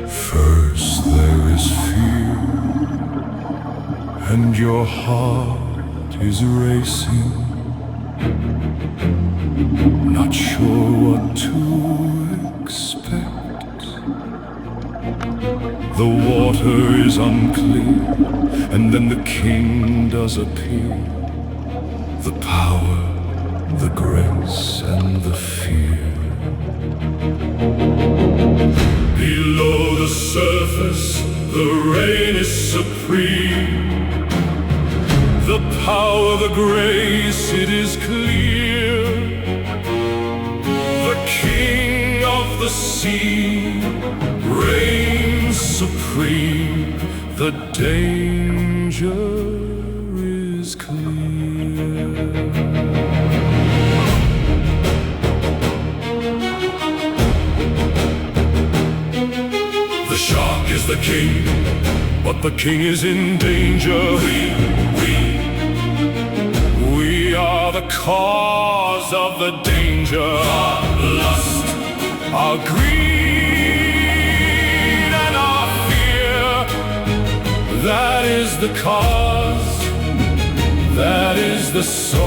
First there is fear, and your heart is racing, not sure what to expect. The water is unclear, and then the king does appear. The power, the grace, and the fear. Below the surface, the rain is supreme. The power, the grace, it is clear. The king of the sea reigns supreme. The danger is clear. The shark is the king, but the king is in danger. We are the cause of the danger. Our lust, our greed, and our fear. That is the cause, that is the source.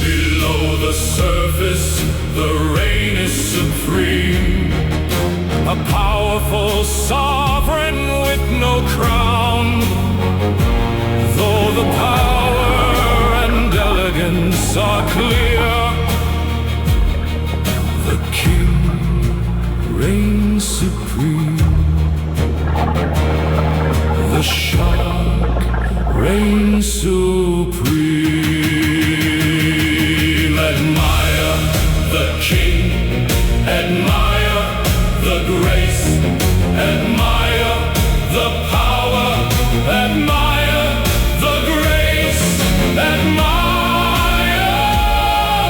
Below the surface, the rain is supreme. A powerful sovereign with no crown. Though the power and elegance are clear, the king reigns supreme. The shark reigns supreme. Admire the king, admire the grace, admire the power, admire the grace, admire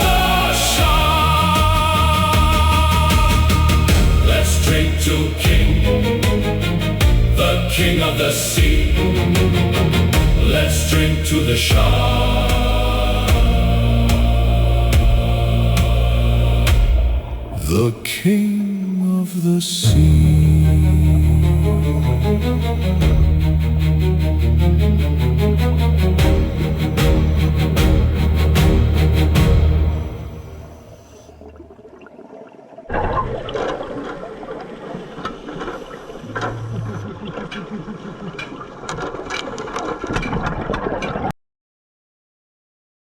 the shark. Let's drink to King, the king of the sea. Let's drink to the shark, the king of the sea.